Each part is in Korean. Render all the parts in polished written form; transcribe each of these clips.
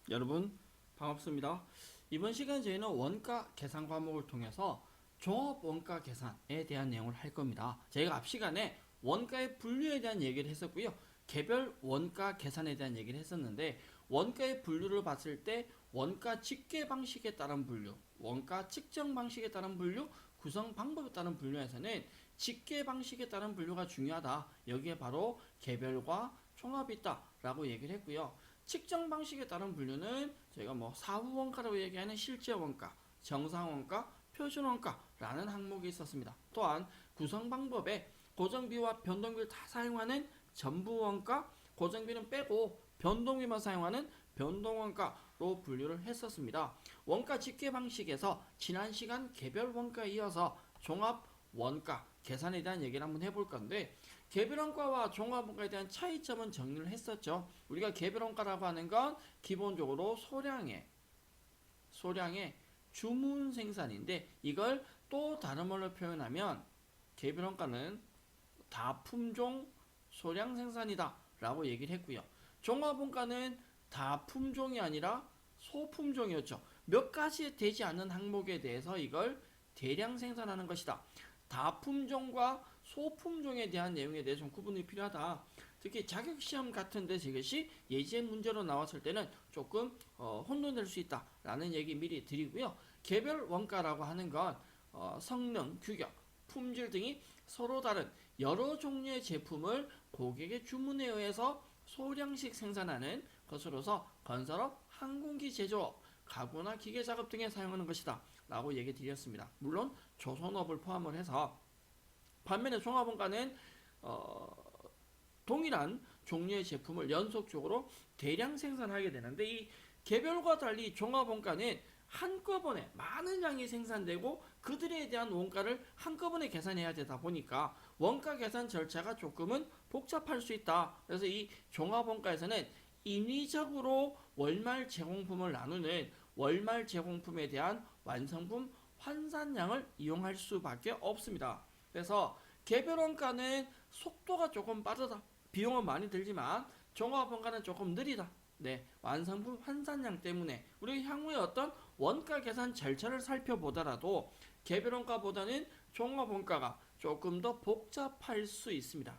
여러분 반갑습니다. 이번 시간 저희는 원가 계산 과목을 통해서 종합 원가 계산에 대한 내용을 할 겁니다. 저희가 앞 시간에 원가의 분류에 대한 얘기를 했었고요. 개별 원가 계산에 대한 얘기를 했었는데 원가의 분류를 봤을 때 원가 집계 방식에 따른 분류, 원가 측정 방식에 따른 분류, 구성 방법에 따른 분류에서는 집계 방식에 따른 분류가 중요하다. 여기에 바로 개별과 종합이 있다라고 얘기를 했고요. 측정 방식에 따른 분류는 저희가 사후 원가라고 얘기하는 실제 원가, 정상 원가, 표준 원가라는 항목이 있었습니다. 또한 구성 방법에 고정비와 변동비를 다 사용하는 전부 원가, 고정비는 빼고 변동비만 사용하는 변동 원가로 분류를 했었습니다. 원가 집계 방식에서 지난 시간 개별 원가에 이어서 종합 원가 계산에 대한 얘기를 한번 해볼 건데, 개별원가와 종합원가에 대한 차이점은 정리를 했었죠. 우리가 개별원가라고 하는 건 기본적으로 소량의 주문 생산인데, 이걸 또 다른 말로 표현하면 개별원가는 다품종 소량 생산이다 라고 얘기를 했고요. 종합원가는 다품종이 아니라 소품종이었죠. 몇 가지 되지 않는 항목에 대해서 이걸 대량 생산하는 것이다. 다품종과 소품종에 대한 내용에 대해 좀 구분이 필요하다. 특히 자격시험 같은데 이것이 예제 문제로 나왔을 때는 조금 혼돈될 수 있다라는 얘기 미리 드리고요. 개별 원가라고 하는 건 성능, 규격, 품질 등이 서로 다른 여러 종류의 제품을 고객의 주문에 의해서 소량씩 생산하는 것으로서 건설업, 항공기 제조업, 가구나 기계 작업 등에 사용하는 것이다 라고 얘기 드렸습니다. 물론 조선업을 포함을 해서. 반면에 종합원가는 동일한 종류의 제품을 연속적으로 대량 생산하게 되는데, 이 개별과 달리 종합원가는 한꺼번에 많은 양이 생산되고 그들에 대한 원가를 한꺼번에 계산해야 되다 보니까 원가 계산 절차가 조금은 복잡할 수 있다. 그래서 이 종합원가에서는 인위적으로 월말 제공품을 나누는 월말 제공품에 대한 완성품 환산량을 이용할 수밖에 없습니다. 그래서 개별원가는 속도가 조금 빠르다. 비용은 많이 들지만 종합원가는 조금 느리다. 네, 완성품 환산량 때문에 우리가 향후에 어떤 원가 계산 절차를 살펴보더라도 개별원가보다는 종합원가가 조금 더 복잡할 수 있습니다.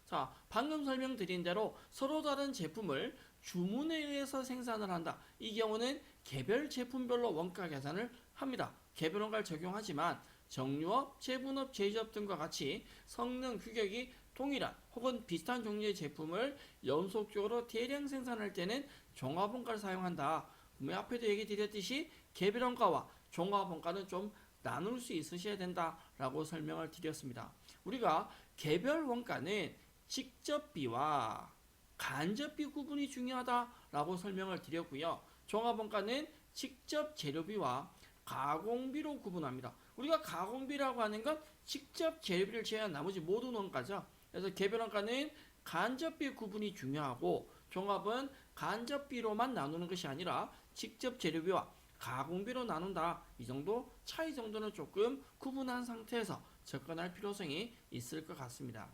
자, 방금 설명드린 대로 서로 다른 제품을 주문에 의해서 생산을 한다. 이 경우는 개별 제품별로 원가 계산을 합니다. 개별 원가를 적용하지만 정유업, 제분업, 제조업 등과 같이 성능, 규격이 동일한 혹은 비슷한 종류의 제품을 연속적으로 대량 생산할 때는 종합원가를 사용한다. 분명 앞에도 얘기 드렸듯이 개별원가와 종합원가는 좀 나눌 수 있으셔야 된다라고 설명을 드렸습니다. 우리가 개별원가는 직접비와 간접비 구분이 중요하다라고 설명을 드렸고요. 종합원가는 직접 재료비와 가공비로 구분합니다. 우리가 가공비라고 하는 건 직접 재료비를 제외한 나머지 모든 원가죠. 그래서 개별원가는 간접비 구분이 중요하고 종합은 간접비로만 나누는 것이 아니라 직접 재료비와 가공비로 나눈다. 이 정도 차이 정도는 조금 구분한 상태에서 접근할 필요성이 있을 것 같습니다.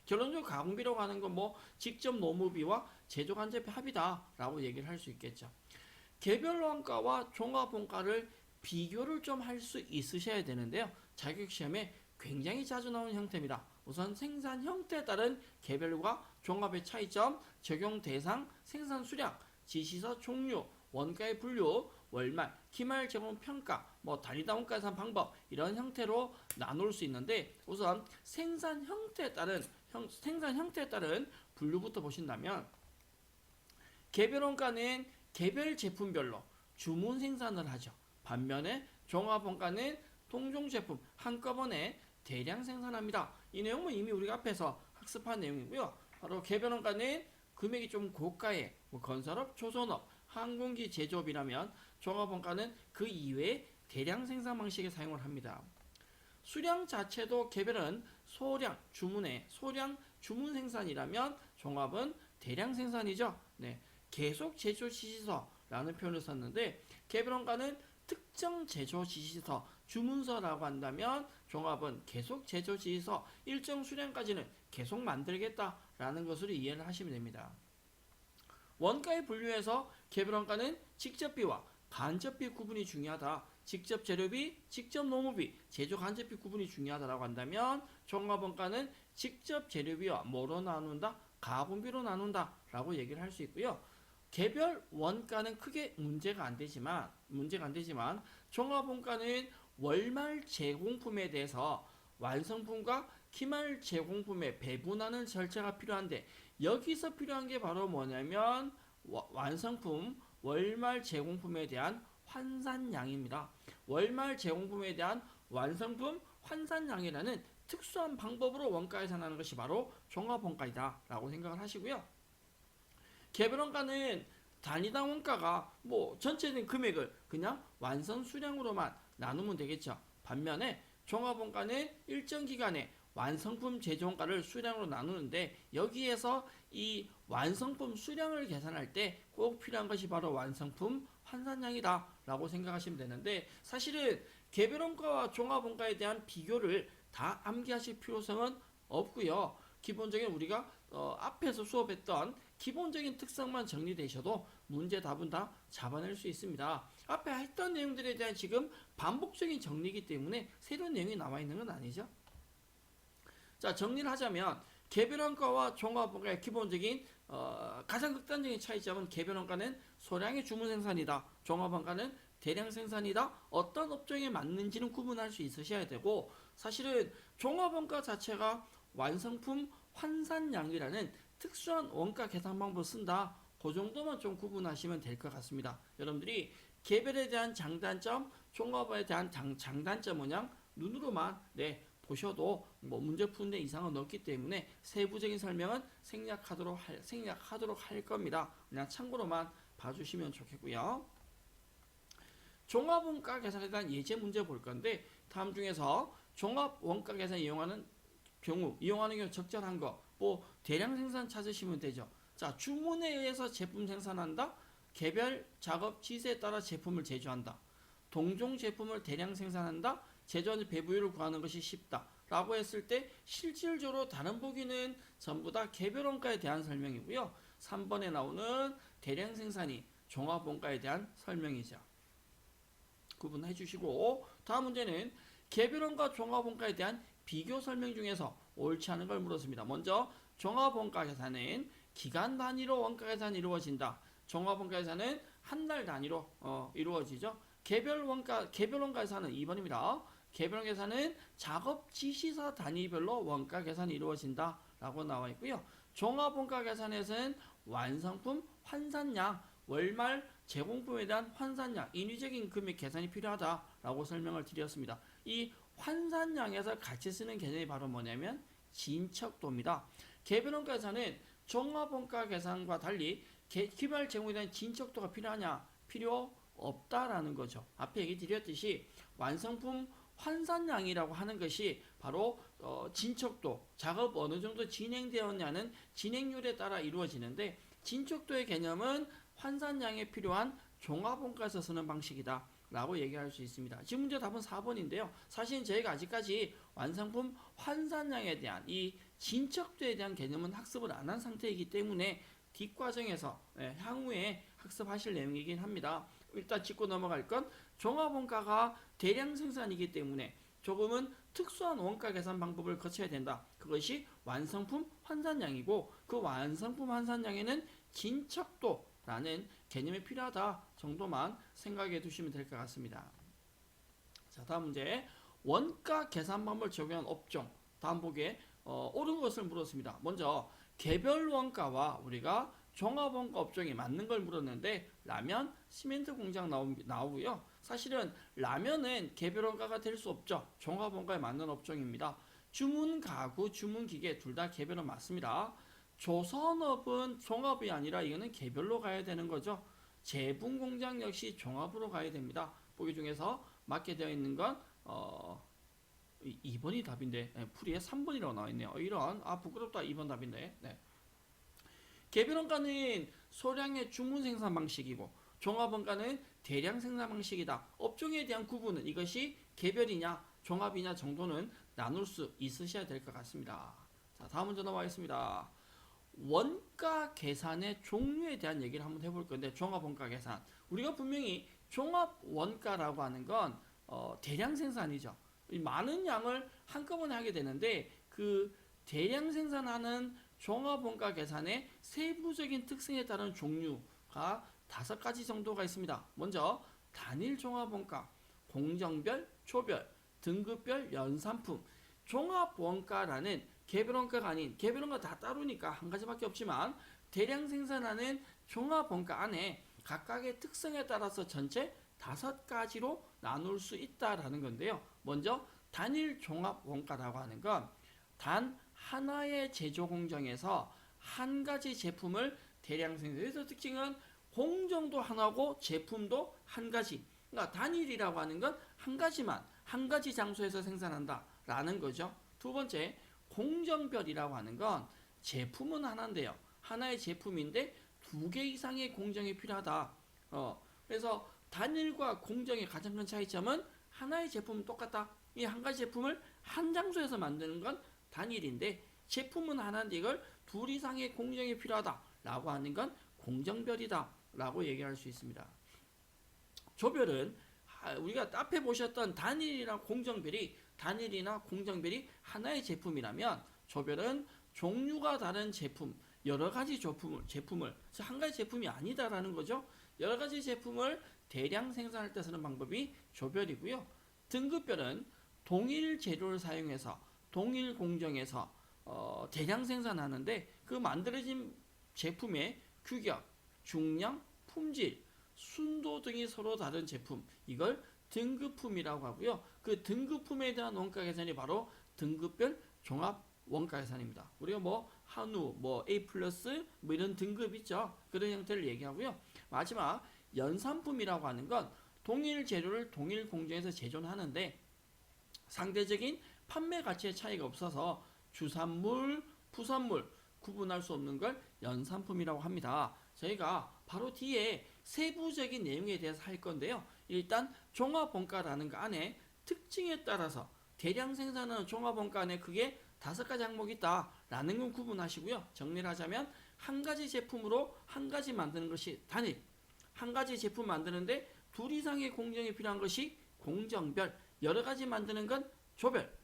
결론적으로 가공비라고 하는 건 직접 노무비와 제조 간접비 합이다라고 얘기를 할 수 있겠죠. 개별 원가와 종합 원가를 비교를 좀 할 수 있으셔야 되는데요. 자격시험에 굉장히 자주 나오는 형태입니다. 우선 생산 형태에 따른 개별과 종합의 차이점, 적용 대상, 생산 수량, 지시서 종류, 원가의 분류, 월말, 기말 제공 평가, 단위당 원가 계산 방법, 이런 형태로 나눌 수 있는데, 우선 생산 형태에 따른 분류부터 보신다면, 개별 원가는 개별 제품별로 주문 생산을 하죠. 반면에 종합 원가는 동종 제품 한꺼번에 대량 생산합니다. 이 내용은 이미 우리가 앞에서 학습한 내용이고요. 바로 개별 원가는 금액이 좀 고가의 건설업, 조선업, 항공기 제조업이라면 종합 원가는 그 이외에 대량 생산 방식에 사용을 합니다. 수량 자체도 개별은 소량 주문 생산이라면 종합은 대량 생산이죠. 네, 계속 제조 지시서라는 표현을 썼는데, 개별 원가는 특정 제조 지시서, 주문서라고 한다면 종합은 계속 제조 지시서, 일정 수량까지는 계속 만들겠다라는 것으로 이해를 하시면 됩니다. 원가의 분류에서 개별원가는 직접비와 간접비 구분이 중요하다. 직접 재료비, 직접 노무비, 제조 간접비 구분이 중요하다라고 한다면 종합원가는 직접 재료비와 뭐로 나눈다? 가공비로 나눈다라고 얘기를 할 수 있고요. 개별 원가는 크게 문제가 안 되지만 종합원가는 월말 제공품에 대해서 완성품과 기말 제공품에 배분하는 절차가 필요한데 여기서 필요한 게 바로 뭐냐면 완성품 월말 제공품에 대한 환산량입니다. 월말 제공품에 대한 완성품 환산량이라는 특수한 방법으로 원가 계산하는 것이 바로 종합원가이다 라고 생각을 하시고요. 개별원가는 단위당 원가가 전체적인 금액을 그냥 완성 수량으로만 나누면 되겠죠. 반면에 종합원가는 일정 기간에 완성품 제조원가를 수량으로 나누는데 여기에서 이 완성품 수량을 계산할 때 꼭 필요한 것이 바로 완성품 환산량이다 라고 생각하시면 되는데 사실은 개별원가와 종합원가에 대한 비교를 다 암기하실 필요성은 없고요. 기본적인 우리가 앞에서 수업했던 기본적인 특성만 정리되셔도 문제 답은 다 잡아낼 수 있습니다. 앞에 했던 내용들에 대한 지금 반복적인 정리이기 때문에 새로운 내용이 나와 있는 건 아니죠. 자, 정리를 하자면 개별원가와 종합원가의 기본적인 가장 극단적인 차이점은 개별원가는 소량의 주문 생산이다. 종합원가는 대량 생산이다. 어떤 업종에 맞는지는 구분할 수 있으셔야 되고 사실은 종합원가 자체가 완성품 환산량이라는 특수한 원가 계산 방법을 쓴다. 그 정도만 좀 구분하시면 될 것 같습니다. 여러분들이 개별에 대한 장단점, 종합에 대한 장단점 모양 눈으로만 보셔도 문제 푸는 데 이상은 없기 때문에 세부적인 설명은 생략하도록 할 겁니다. 그냥 참고로만 봐주시면 좋겠고요. 종합원가 계산에 대한 예제 문제 볼 건데 다음 중에서 종합원가 계산 이용하는 경우 적절한 거 대량 생산 찾으시면 되죠. 자, 주문에 의해서 제품 생산한다. 개별 작업 지수에 따라 제품을 제조한다. 동종 제품을 대량 생산한다. 제조하는 배부율을 구하는 것이 쉽다. 라고 했을 때 실질적으로 다른 보기는 전부 다 개별원가에 대한 설명이고요. 3번에 나오는 대량 생산이 종합원가에 대한 설명이죠. 구분해 주시고 다음 문제는 개별원가 종합원가에 대한 비교 설명 중에서 옳지 않은 걸 물었습니다. 먼저 종합원가 계산은 기간 단위로 원가 계산이 이루어진다. 종합원가 계산은 한 달 단위로 이루어지죠. 개별원가 계산은 2번입니다. 개별원가 계산은 작업 지시사 단위별로 원가 계산이 이루어진다 라고 나와 있고요. 종합원가 계산에서는 완성품 환산량 월말 제공품에 대한 환산량 인위적인 금액 계산이 필요하다라고 설명을 드렸습니다. 이 환산량에서 같이 쓰는 개념이 바로 뭐냐면 진척도입니다. 개별원가 계산은 종합원가 계산과 달리 기말 제공에 대한 진척도가 필요하냐? 필요 없다라는 거죠. 앞에 얘기 드렸듯이 완성품 환산량이라고 하는 것이 바로 진척도, 작업 어느 정도 진행되었냐는 진행률에 따라 이루어지는데 진척도의 개념은 환산량에 필요한 종합원가에서 쓰는 방식이다 라고 얘기할 수 있습니다. 지금 문제 답은 4번인데요. 사실 저희가 아직까지 완성품 환산량에 대한 이 진척도에 대한 개념은 학습을 안 한 상태이기 때문에 뒷과정에서 향후에 학습하실 내용이긴 합니다. 일단 짚고 넘어갈 건 종합원가가 대량 생산이기 때문에 조금은 특수한 원가 계산 방법을 거쳐야 된다. 그것이 완성품 환산량이고 그 완성품 환산량에는 진척도라는 개념이 필요하다 정도만 생각해 두시면 될 것 같습니다. 자, 다음 문제. 원가 계산 방법을 적용한 업종. 다음 보기에 옳은 것을 물었습니다. 먼저 개별 원가와 우리가 종합원가 업종이 맞는 걸 물었는데 라면, 시멘트 공장 나오고요. 사실은 라면은 개별 원가가 될 수 없죠. 종합원가에 맞는 업종입니다. 주문 가구, 주문 기계 둘 다 개별은 맞습니다. 조선업은 종합이 아니라 이거는 개별로 가야 되는 거죠. 제분 공장 역시 종합으로 가야 됩니다. 보기 중에서 맞게 되어 있는 건 2번이 답인데 풀이에 3번이라고 나와 있네요. 이런 부끄럽다. 2번 답인데. 개별원가는 소량의 주문 생산 방식이고 종합원가는 대량 생산 방식이다. 업종에 대한 구분은 이것이 개별이냐 종합이냐 정도는 나눌 수 있으셔야 될 것 같습니다. 자, 다음 문제 넘어가겠습니다. 원가 계산의 종류에 대한 얘기를 한번 해볼 건데, 종합 원가 계산. 우리가 분명히 종합 원가라고 하는 건 대량 생산이죠. 많은 양을 한꺼번에 하게 되는데, 그 대량 생산하는 종합 원가 계산의 세부적인 특성에 따른 종류가 5가지 정도가 있습니다. 먼저 단일 종합 원가, 공정별, 초별, 등급별, 연산품. 종합 원가라는 개별 원가가 아닌, 개별 원가 다 따로니까 한 가지밖에 없지만 대량 생산하는 종합 원가 안에 각각의 특성에 따라서 전체 5가지로 나눌 수 있다라는 건데요. 먼저 단일 종합 원가라고 하는 건 단 하나의 제조 공정에서 한 가지 제품을 대량 생산. 그래서 특징은 공정도 하나고 제품도 한 가지. 그러니까 단일이라고 하는 건 한 가지만 한 가지 장소에서 생산한다라는 거죠. 두 번째, 공정별이라고 하는 건 제품은 하나인데요. 하나의 제품인데 2개 이상의 공정이 필요하다. 그래서 단일과 공정의 가장 큰 차이점은 하나의 제품은 똑같다. 이 한 가지 제품을 한 장소에서 만드는 건 단일인데, 제품은 하나인데 이걸 2 이상의 공정이 필요하다라고 하는 건 공정별이다라고 얘기할 수 있습니다. 조별은 우리가 앞에 보셨던 단일이나 공정별이, 단일이나 공정별이 하나의 제품이라면, 조별은 종류가 다른 제품, 여러 가지 제품을 한 가지 제품이 아니다라는 거죠. 여러 가지 제품을 대량 생산할 때 쓰는 방법이 조별이고요. 등급별은 동일 재료를 사용해서 동일 공정에서 대량 생산하는데, 그 만들어진 제품의 규격, 중량, 품질, 순도 등이 서로 다른 제품, 이걸 등급품이라고 하고요. 그 등급품에 대한 원가 계산이 바로 등급별 종합 원가 계산입니다. 우리가 한우, A 플러스 이런 등급 있죠. 그런 형태를 얘기하고요. 마지막 연산품이라고 하는 건 동일 재료를 동일 공정에서 제조를 하는데 상대적인 판매 가치의 차이가 없어서 주산물, 부산물 구분할 수 없는 걸 연산품이라고 합니다. 저희가 바로 뒤에 세부적인 내용에 대해서 할 건데요. 일단 종합원가라는 거 안에 특징에 따라서 대량 생산하는 종합원가 안에 크게 5가지 항목이 있다라는 건 구분하시고요. 정리를 하자면 한 가지 제품으로 한 가지 만드는 것이 단일, 한 가지 제품 만드는데 2 이상의 공정이 필요한 것이 공정별, 여러 가지 만드는 건 조별,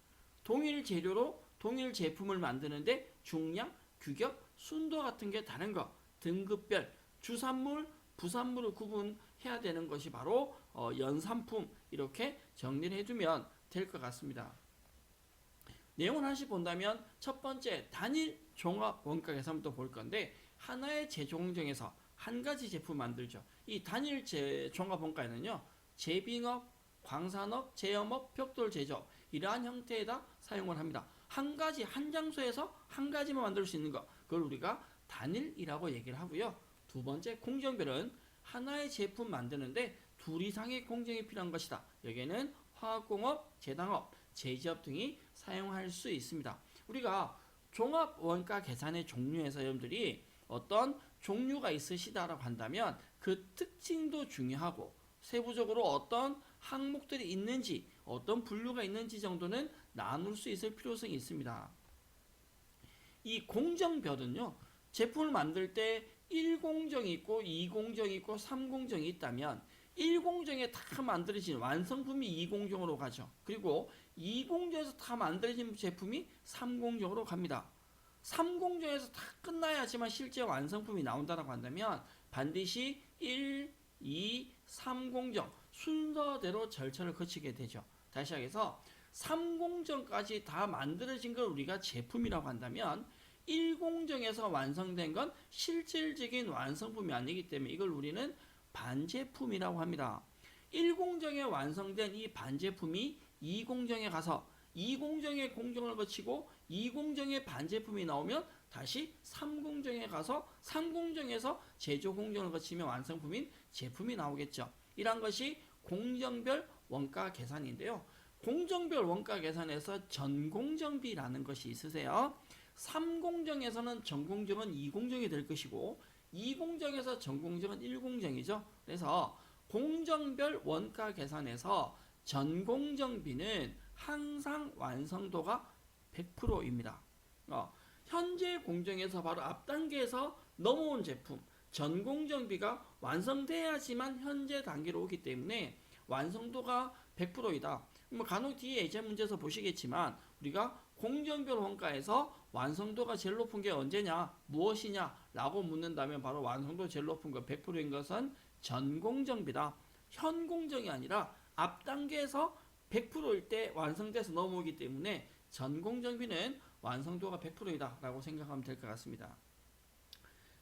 동일 재료로 동일 제품을 만드는데 중량, 규격, 순도 같은 게 다른 거, 등급별, 주산물, 부산물을 구분해야 되는 것이 바로 연산품, 이렇게 정리를 해두면 될 것 같습니다. 내용을 하나씩 본다면 첫 번째 단일 종합 원가 계산부터 볼 건데, 하나의 제조 공정에서 한 가지 제품 만들죠. 이 단일 종합 원가에는요, 제빙업, 광산업, 제염업, 벽돌 제조 이러한 형태에다 사용을 합니다. 한 가지 한 장소에서 한 가지만 만들 수 있는 것, 그걸 우리가 단일이라고 얘기를 하고요. 두 번째 공정별은 하나의 제품 만드는데 2 이상의 공정이 필요한 것이다. 여기에는 화학공업, 제당업, 제지업 등이 사용할 수 있습니다. 우리가 종합 원가 계산의 종류에서 여러분들이 어떤 종류가 있으시다라고 한다면 그 특징도 중요하고, 세부적으로 어떤 항목들이 있는지, 어떤 분류가 있는지 정도는 나눌 수 있을 필요성이 있습니다. 이 공정별은요, 제품을 만들 때 1공정이 있고 2공정이 있고 3공정이 있다면 1공정에 다 만들어진 완성품이 2공정으로 가죠. 그리고 2공정에서 다 만들어진 제품이 3공정으로 갑니다. 3공정에서 다 끝나야지만 실제 완성품이 나온다고 한다면 반드시 1, 2, 3공정 순서대로 절차를 거치게 되죠. 다시 시작해서 3공정까지 다 만들어진 걸 우리가 제품이라고 한다면 1공정에서 완성된 건 실질적인 완성품이 아니기 때문에 이걸 우리는 반제품이라고 합니다. 1공정에 완성된 이 반제품이 2공정에 가서 2공정의 공정을 거치고 2공정의 반제품이 나오면 다시 3공정에 가서 3공정에서 제조 공정을 거치면 완성품인 제품이 나오겠죠. 이런 것이 공정별 원가 계산인데요. 공정별 원가 계산에서 전공정비라는 것이 있으세요. 3공정에서는 전공정은 2공정이 될 것이고 2공정에서 전공정은 1공정이죠. 그래서 공정별 원가 계산에서 전공정비는 항상 완성도가 100%입니다. 현재 공정에서 바로 앞 단계에서 넘어온 제품, 전공정비가 완성돼야지만 현재 단계로 오기 때문에 완성도가 100%이다. 뭐 간혹 뒤에 예제 문제에서 보시겠지만 우리가 공정별 원가에서 완성도가 제일 높은 게 언제냐, 무엇이냐 라고 묻는다면 바로 완성도 제일 높은 거 100%인 것은 전공정비다. 현공정이 아니라 앞 단계에서 100%일 때 완성돼서 넘어오기 때문에 전공정비는 완성도가 100%이다 라고 생각하면 될 것 같습니다.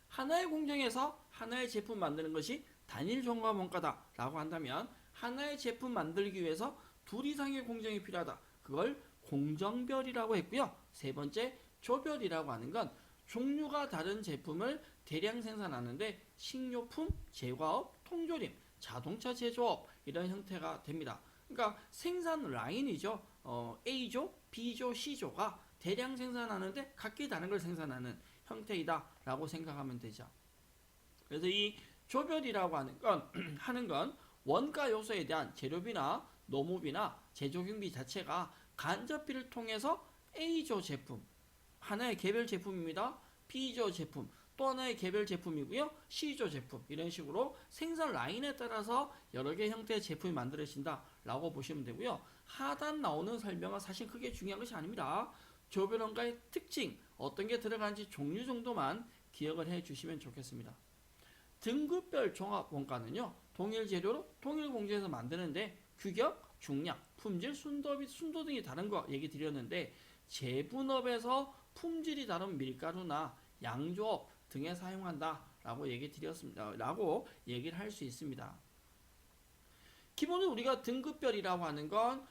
하나의 공정에서 하나의 제품 만드는 것이 단일 종합 원가다 라고 한다면 하나의 제품 만들기 위해서 둘 이상의 공정이 필요하다. 그걸 공정별이라고 했고요. 세 번째 조별이라고 하는 건 종류가 다른 제품을 대량 생산하는데 식료품, 제과업, 통조림, 자동차 제조업 이런 형태가 됩니다. 그러니까 생산 라인이죠. A조, B조, C조가 대량 생산하는데 각기 다른 걸 생산하는 형태이다 라고 생각하면 되죠. 그래서 이 조별이라고 하는 건 원가 요소에 대한 재료비나 노무비나 제조경비 자체가 간접비를 통해서 A조 제품, 하나의 개별 제품입니다. B조 제품, 또 하나의 개별 제품이고요. C조 제품, 이런 식으로 생산 라인에 따라서 여러 개의 형태의 제품이 만들어진다 라고 보시면 되고요. 하단 나오는 설명은 사실 크게 중요한 것이 아닙니다. 조별 원가의 특징, 어떤 게 들어가는지 종류 정도만 기억을 해 주시면 좋겠습니다. 등급별 종합 원가는요, 동일 재료로 동일 공정에서 만드는데 규격, 중량, 품질, 순도 등이 다른 거 얘기 드렸는데 제분업에서 품질이 다른 밀가루나 양조업 등에 사용한다 라고 얘기 드렸습니다. 라고 얘기를 할 수 있습니다. 기본적으로 우리가 등급별이라고 하는 건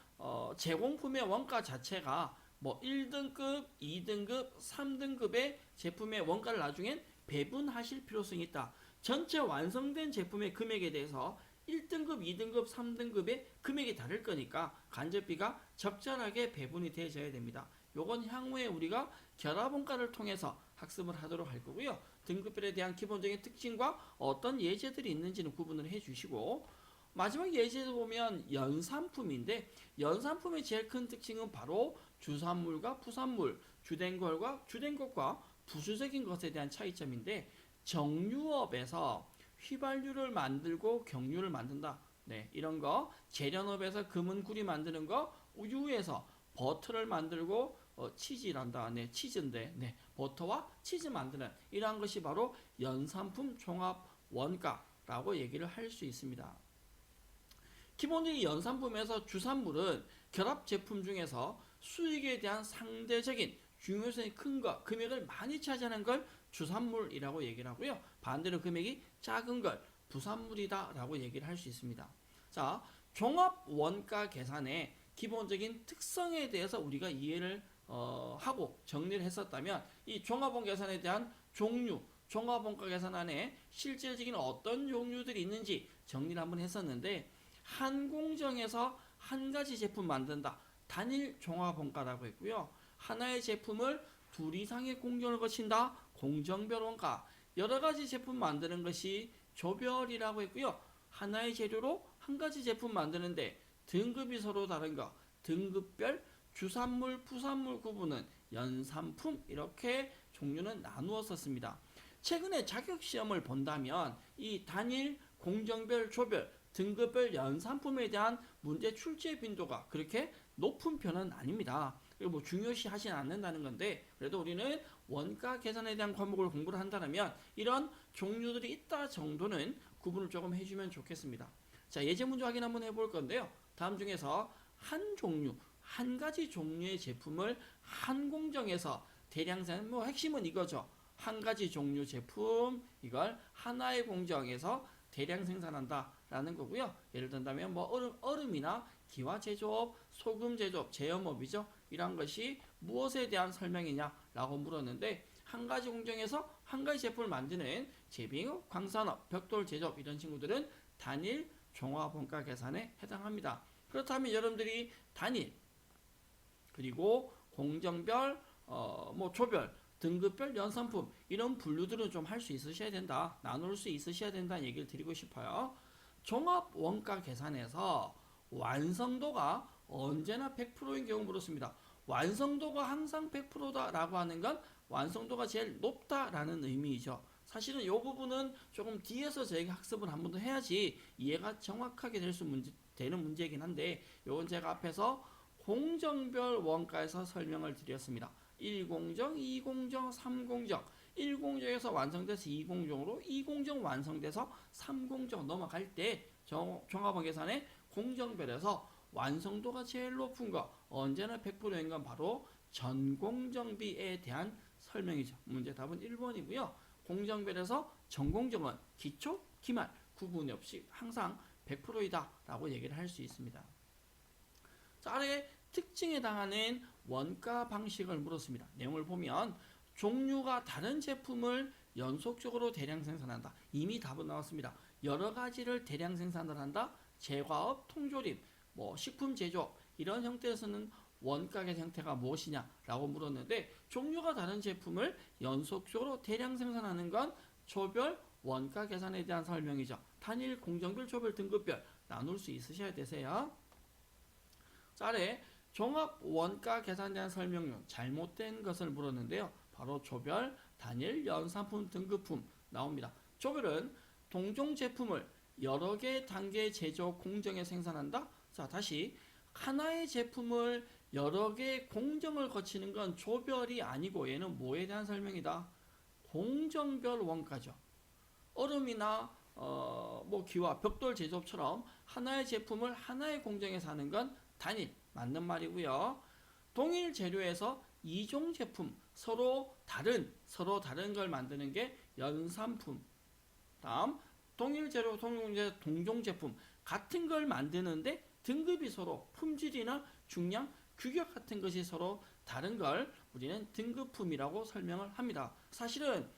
제공품의 원가 자체가 뭐 1등급, 2등급, 3등급의 제품의 원가를 나중엔 배분하실 필요성이 있다. 전체 완성된 제품의 금액에 대해서 1등급, 2등급, 3등급의 금액이 다를 거니까 간접비가 적절하게 배분이 되어져야 됩니다. 요건 향후에 우리가 결합원가를 통해서 학습을 하도록 할 거고요. 등급별에 대한 기본적인 특징과 어떤 예제들이 있는지는 구분을 해 주시고, 마지막 예제를 보면 연산품인데 연산품의 제일 큰 특징은 바로 주산물과 부산물, 주된 것과 부수적인 것에 대한 차이점인데 정유업에서 휘발유를 만들고 경유를 만든다. 네, 이런 거. 재련업에서 금은구리 만드는 거. 우유에서 버터를 만들고 치즈란다. 네, 치즈인데. 네, 버터와 치즈 만드는 이러한 것이 바로 연산품 종합 원가라고 얘기를 할 수 있습니다. 기본적인 연산품에서 주산물은 결합 제품 중에서 수익에 대한 상대적인 중요성이 큰 것, 금액을 많이 차지하는 걸 주산물이라고 얘기를 하고요. 반대로 금액이 작은 걸 부산물이다 라고 얘기를 할 수 있습니다. 자, 종합 원가 계산의 기본적인 특성에 대해서 우리가 이해를 하고 정리를 했었다면 이 종합원 계산에 대한 종류, 종합원가 계산 안에 실질적인 어떤 종류들이 있는지 정리를 한번 했었는데 한 공정에서 한 가지 제품 만든다. 단일 종합원가라고 했고요. 하나의 제품을 둘 이상의 공정을 거친다. 공정별 원가. 여러 가지 제품 만드는 것이 조별이라고 했고요. 하나의 재료로 한 가지 제품 만드는데 등급이 서로 다른 거. 등급별 주산물, 부산물 구분은 연산품 이렇게 종류는 나누었었습니다. 최근에 자격시험을 본다면 이 단일, 공정별, 조별, 등급별 연산품에 대한 문제 출제 빈도가 그렇게 높은 편은 아닙니다. 그리고 뭐 중요시 하진 않는다는 건데 그래도 우리는 원가 계산에 대한 과목을 공부를 한다면 이런 종류들이 있다 정도는 구분을 조금 해주면 좋겠습니다. 자, 예제 문제 확인 한번 해볼 건데요. 다음 중에서 한 종류, 한 가지 종류의 제품을 한 공정에서 대량 생산, 뭐 핵심은 이거죠. 한 가지 종류 제품 이걸 하나의 공정에서 대량 생산한다 라는 거고요. 예를 든다면 뭐 얼음이나 기와 제조업, 소금 제조업, 제염업이죠. 이런 것이 무엇에 대한 설명이냐 라고 물었는데 한 가지 공정에서 한 가지 제품을 만드는 제빙업, 광산업, 벽돌 제조업 이런 친구들은 단일 종합원가 계산에 해당합니다. 그렇다면 여러분들이 단일 그리고 공정별, 뭐 조별, 등급별, 연산품 이런 분류들은 좀 할 수 있으셔야 된다. 나눌 수 있으셔야 된다는 얘기를 드리고 싶어요. 종합 원가 계산에서 완성도가 언제나 100%인 경우 물었습니다. 완성도가 항상 100%다라고 하는 건 완성도가 제일 높다라는 의미이죠. 사실은 이 부분은 조금 뒤에서 저희가 학습을 한 번 더 해야지 이해가 정확하게 되는 문제이긴 한데, 이건 제가 앞에서 공정별 원가에서 설명을 드렸습니다. 1공정, 2공정, 3공정. 1공정에서 완성돼서 2공정으로, 2공정 완성돼서 3공정 넘어갈 때 종합원 계산의 공정별에서 완성도가 제일 높은 거, 언제나 100%인 건 바로 전공정비에 대한 설명이죠. 문제 답은 1번이고요. 공정별에서 전공정은 기초, 기말 구분 없이 항상 100%이다 라고 얘기를 할 수 있습니다. 자, 아래 특징에 해당하는 원가 방식을 물었습니다. 내용을 보면 종류가 다른 제품을 연속적으로 대량 생산한다. 이미 답은 나왔습니다. 여러 가지를 대량 생산을 한다. 제과업, 통조림, 식품 제조 이런 형태에서는 원가의 형태가 무엇이냐라고 물었는데, 종류가 다른 제품을 연속적으로 대량 생산하는 건 조별 원가 계산에 대한 설명이죠. 단일, 공정별, 조별, 등급별 나눌 수 있으셔야 되세요. 자, 아래 종합 원가 계산에 대한 설명용 잘못된 것을 물었는데요. 바로 조별, 단일, 연산품, 등급품 나옵니다. 조별은 동종 제품을 여러 개 단계 제조 공정에 생산한다. 자, 다시 하나의 제품을 여러 개 공정을 거치는 건 조별이 아니고 얘는 뭐에 대한 설명이다? 공정별 원가죠. 얼음이나 기와 벽돌 제조업처럼 하나의 제품을 하나의 공정에서 하는 건 단일, 맞는 말이고요. 동일 재료에서 이종 제품, 서로 다른 걸 만드는 게 연산품. 다음 동일 재료, 동종 제품, 같은 걸 만드는데 등급이 서로 품질이나 중량, 규격 같은 것이 서로 다른 걸 우리는 등급품이라고 설명을 합니다. 사실은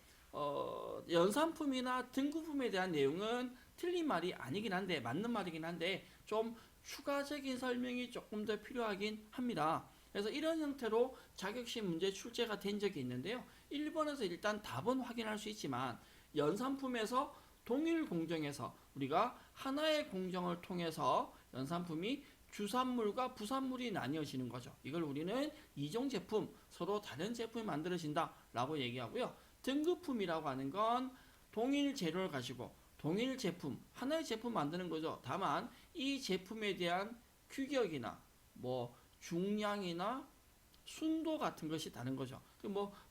연산품이나 등급품에 대한 내용은 틀린 말이 아니긴 한데, 맞는 말이긴 한데 좀 추가적인 설명이 조금 더 필요하긴 합니다. 그래서 이런 형태로 자격시 문제 출제가 된 적이 있는데요. 1번에서 일단 답은 확인할 수 있지만, 연산품에서 동일 공정에서 우리가 하나의 공정을 통해서 연산품이 주산물과 부산물이 나뉘어지는 거죠. 이걸 우리는 이종 제품, 서로 다른 제품이 만들어진다 라고 얘기하고요. 등급품이라고 하는 건 동일 재료를 가지고 동일 제품, 하나의 제품 만드는 거죠. 다만 이 제품에 대한 규격이나 중량이나 순도 같은 것이 다른 거죠.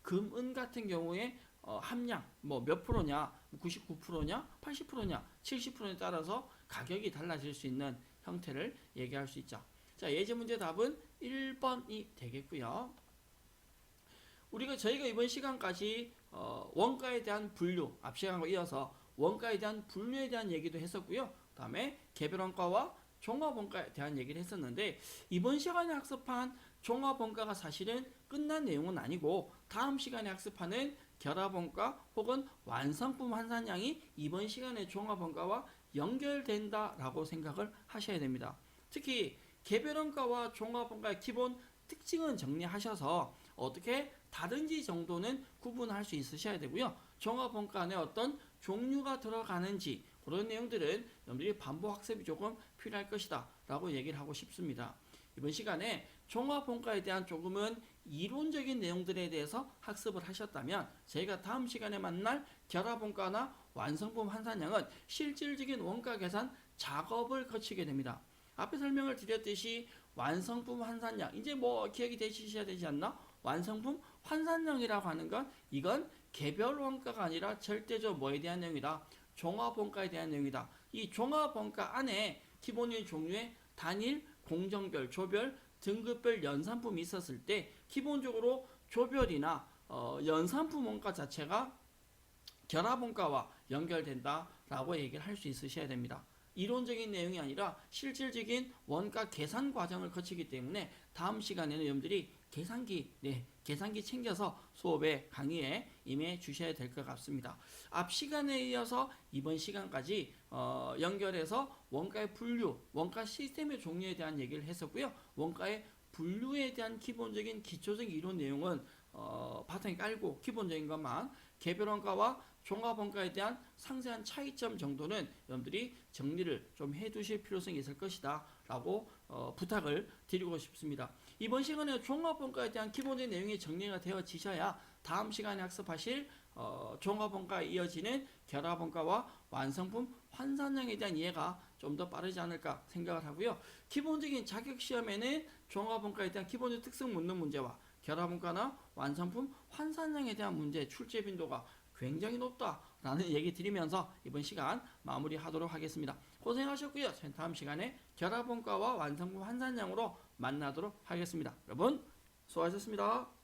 금, 은 같은 경우에 함량 몇 프로냐, 99%냐, 80%냐, 70%에 따라서 가격이 달라질 수 있는 형태를 얘기할 수 있죠. 자, 예제 문제 답은 1번이 되겠고요. 저희가 이번 시간까지 원가에 대한 분류, 앞 시간과 이어서 원가에 대한 분류에 대한 얘기도 했었고요. 그 다음에 개별원가와 종합원가에 대한 얘기를 했었는데, 이번 시간에 학습한 종합원가가 사실은 끝난 내용은 아니고 다음 시간에 학습하는 결합원가 혹은 완성품 환산량이 이번 시간의 종합원가와 연결된다라고 생각을 하셔야 됩니다. 특히 개별원가와 종합원가의 기본 특징은 정리하셔서 어떻게 다른지 정도는 구분할 수 있으셔야 되고요. 종합원가 안에 어떤 종류가 들어가는지 그런 내용들은 여러분들이 반복 학습이 조금 필요할 것이다 라고 얘기를 하고 싶습니다. 이번 시간에 종합원가에 대한 조금은 이론적인 내용들에 대해서 학습을 하셨다면, 저희가 다음 시간에 만날 결합원가나 완성품 환산량은 실질적인 원가 계산 작업을 거치게 됩니다. 앞에 설명을 드렸듯이 완성품 환산량, 이제 기억이 되시셔야 되지 않나? 완성품 환산량이라고 하는 건 이건 개별 원가가 아니라 절대적 뭐에 대한 내용이다? 종합원가에 대한 내용이다. 이 종합원가 안에 기본적인 종류의 단일, 공정별, 조별, 등급별 연산품이 있었을 때 기본적으로 조별이나 연산품 원가 자체가 결합원가와 연결된다라고 얘기를 할 수 있으셔야 됩니다. 이론적인 내용이 아니라 실질적인 원가 계산 과정을 거치기 때문에 다음 시간에는 여러분들이 계산기 챙겨서 수업에 강의에 임해 주셔야 될 것 같습니다. 앞 시간에 이어서 이번 시간까지 연결해서 원가의 분류, 원가 시스템의 종류에 대한 얘기를 했었고요. 원가의 분류에 대한 기본적인 기초적인 이론 내용은 바탕에 깔고 기본적인 것만, 개별원가와 종합원가에 대한 상세한 차이점 정도는 여러분들이 정리를 좀 해두실 필요성이 있을 것이다 라고 부탁을 드리고 싶습니다. 이번 시간에 종합원가에 대한 기본적인 내용이 정리가 되어지셔야 다음 시간에 학습하실 종합원가에 이어지는 결합원가와 완성품 환산량에 대한 이해가 좀 더 빠르지 않을까 생각을 하고요. 기본적인 자격시험에는 종합원가에 대한 기본적 특성 묻는 문제와 결합원가나 완성품 환산량에 대한 문제 출제 빈도가 굉장히 높다라는 얘기 드리면서 이번 시간 마무리하도록 하겠습니다. 고생하셨고요. 저는 다음 시간에 결합원가와 완성품 환산량으로 만나도록 하겠습니다. 여러분 수고하셨습니다.